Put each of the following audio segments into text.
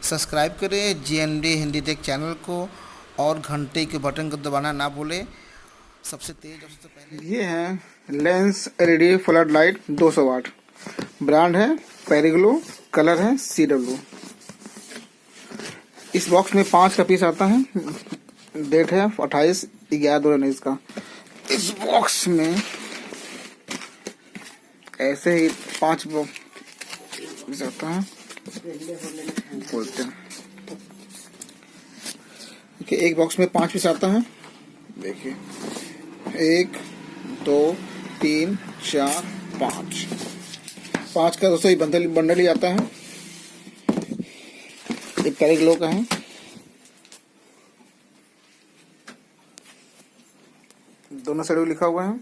Subscribe करें GND Hindi take channel को और घंटे के बटन को दबाना ना भूलें। सबसे तेज और सबसे पहले ये है लेंस एलईडी फ्लड लाइट 200 वाट। ब्रांड है पेरिग्लो, कलर है CW। इस बॉक्स में 5 का पीस आता है। डेट है 28/11/2019 का। इस बॉक्स में ऐसे ही 5 पीस आता है। खोलते हैं। देखिए एक बॉक्स में 5 पीस आता है। देखिए 1 2 3 4 5 का दोस्तों ये बंडल ही आता है। एक पेरिग्लो का है। दोनों साइड लिखा हुआ है।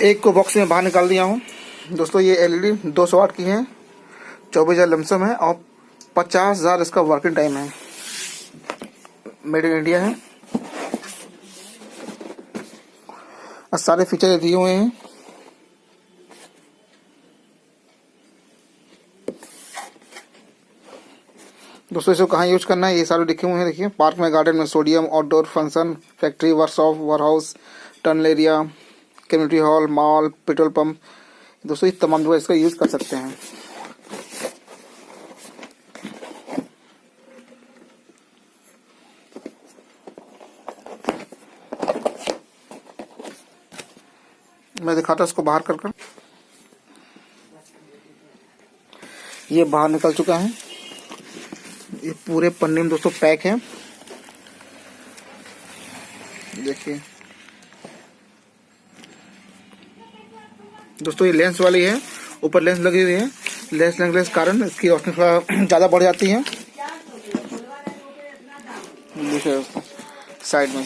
एक को बॉक्स में बाहर निकाल दिया हूँ दोस्तों। ये एलईडी 200 वाट की है। 24,000 लमसम है और 50,000 इसका वर्किंग टाइम है। मेड इन इंडिया है और सारे फीचर दिए हुए हैं। दोस्तों इसको कहाँ यूज करना है ये सारे लिखे हुए हैं। देखिए पार्क में, गार्डन में, sodium, outdoor function, factory, workshop, warehouse, tunnel area, community hall, mall, petrol pump. दोस्तों ये तमाम जगह इसका यूज कर सकते हैं। मैं दिखाता हूँ इसको बाहर कर। ये बाहर निकल चुका है। ये पूरे पन्ने में दोस्तों पैक है। देखिए दोस्तों ये लेंस वाली है। ऊपर लेंस लगी हुई है। लेंस लगने के कारण इसकी रोशनी थोड़ा ज़्यादा बढ़ जाती है। देखिए साइड में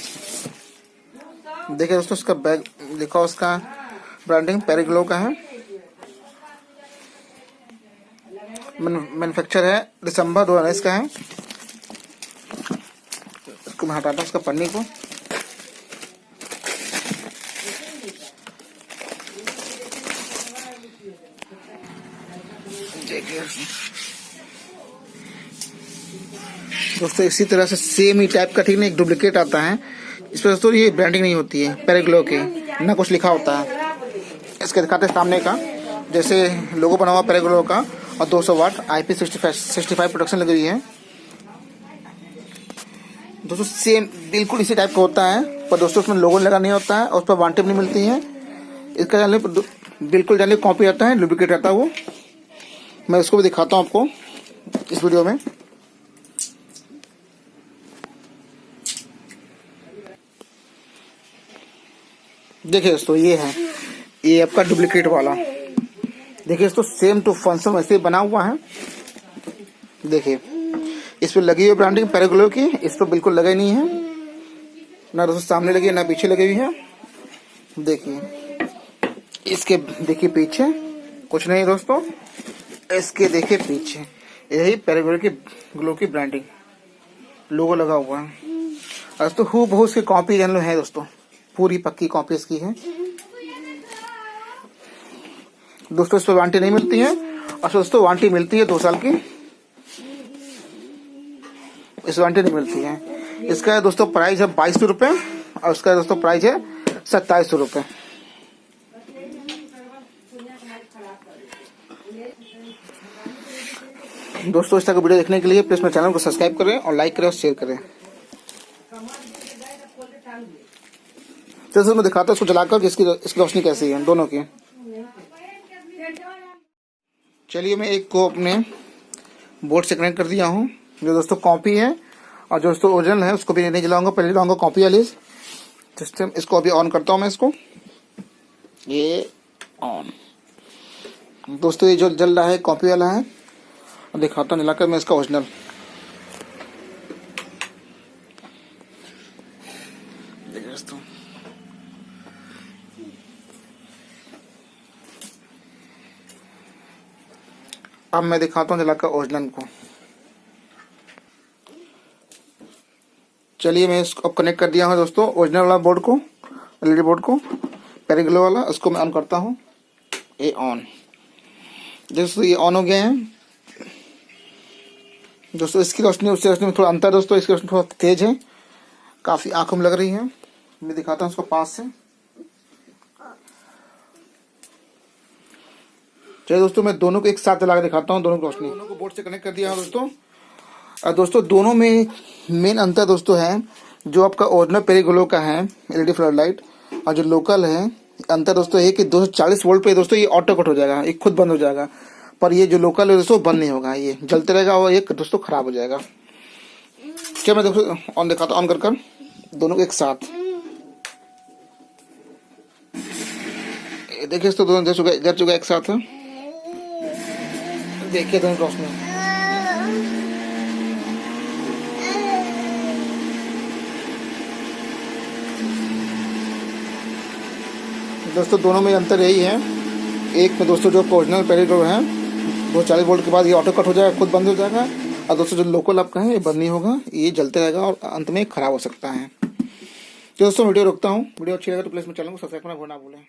देखिए दोस्तों इसका बैग लिखा, उसका ब्रांडिंग पेरिग्लो का है। मैन्युफैक्चर है दिसंबर 2019 का है। इसको मैं हटाता हूँ इसका पन्नी को। दोस्तों इसी तरह से सेम ही टाइप का ठीक ना एक डुप्लीकेट आता है। इस पर दोस्तों ये ब्रांडिंग नहीं होती है पेरिग्लो की, ना कुछ लिखा होता है। इसके दिखाते सामने का जैसे लोगो बना हुआ पेरिग्लो का और 200 वाट IP65 प्रोडक्शन लगी हुई है। दोस्तों सेम बिल्कुल इसी टाइप का होता है, पर दोस्तों उसमें लोगो लगा नहीं होता है और उस पर वारंटी नहीं मिलती है। इसका जाने बिल्कुल जाने कॉपी आता है, डुप्लीकेट आता है वो। मैं उसको भी दिखाता हूँ आपको इस वीडियो में। देखिए दोस्तों ये है, ये आपका डुप्लीकेट वाला। देखिए दोस्तों सेम टू फंक्शन वैसे बना हुआ है। देखिए इस पर लगी हुई ब्रांडिंग पेरिग्लो की, इस पर बिल्कुल लगा ही नहीं है। ना दोस्तों सामने लगी है ना पीछे लगी हुई है। देखिए इसके देखिए पीछे कुछ नहीं दोस्तों, इसके देखिए पीछे यही पेरिग्लो की ग्लो की ब्रांडिंग लोगो लगा हुआ है। और दोस्तों हूबहू इसकी कॉपी जान लो है दोस्तों, पूरी पक्की कॉपी इसकी है। दोस्तों इस पर वारंटी नहीं मिलती है और दोस्तों वारंटी मिलती है 2 साल की। इस वारंटी नहीं मिलती है। इसका दोस्तों प्राइस है 2200 रुपये और उसका दोस्तों प्राइस है 2700 रुपये। दोस्तों इस तरह का वीडियो देखने के लिए प्लीज मेरे चैनल को सब्सक्राइब करें और लाइक करें और शेयर करें। जैसे मैं दिखाता हूँ इसको जलाकर कि इसकी रोशनी कैसी है दोनों की। चलिए मैं एक को अपने बोर्ड से कनेक्ट कर दिया हूँ। जो दोस्तों कॉपी है और जो दोस्तों ओरिजिनल है उसको भी नहीं जलाऊंगा, पहले जलाऊंगा कॉपी वाली सिस्टम। इसको अभी ऑन करता हूँ मैं इसको। ये ऑन दोस्तों, ये जो जल रहा है कॉपी वाला है। और दिखाता हूँ जलाकर मैं इसका ओरिजिनल। देखिए दोस्तों अब मैं दिखाता हूँ जलाकर ओरिजिनल को। चलिए मैं इसको अब कनेक्ट कर दिया हूँ दोस्तों ओरिजिनल वाला बोर्ड को, एलईडी बोर्ड को, पेरिग्लो वाला। इसको मैं ऑन करता हूँ। ये ऑन, दोस्तों ये ऑन हो गया है दोस्तों। इसकी रोशनी उससे रोशनी में थोड़ा अंतर है दोस्तों। इसकी रोशनी थोड़ा तेज है, काफ़ी आंखों में लग रही है। मैं दिखाता हूँ उसको पास से। चलिए दोस्तों मैं दोनों को एक साथ जला के दिखाता हूँ, दोनों की रोशनी। दोनों को बोर्ड से कनेक्ट कर दिया है दोस्तों। और दोस्तों दोनों में मेन अंतर दोस्तों है, जो आपका ओरिजिनल पेरिग्लो का है एलईडी फ्लड लाइट और जो लोकल है, अंतर दोस्तों है कि 240 वोल्ट पे दोस्तों ये ऑटो कट हो जाएगा, ये खुद बंद हो जाएगा। पर ये जो लोकल है दोस्तों बंद नहीं होगा, ये जलते रहेगा और ये दोस्तों खराब हो जाएगा। क्या मैं दोस्तों ऑन दिखाता हूँ, ऑन कर दोनों को एक साथ। देखिए दोस्तों दोनों इधर चुका एक साथ है। देखिए दोनों रोशनी, दोस्तों दोनों में अंतर यही है। एक में दोस्तों जो ओरिजिनल पेरिग्लो है 240 वोल्ट के बाद ये ऑटो कट हो जाएगा, खुद बंद हो जाएगा। और दोस्तों जो लोकल आपका है ये बंद नहीं होगा, ये जलते रहेगा और अंत में खराब हो सकता है। तो दोस्तों वीडियो रोकता हूँ। वीडियो अच्छी लगे तो प्लीज़ मेरे चैनल को सब्सक्राइब करना ना भूलें।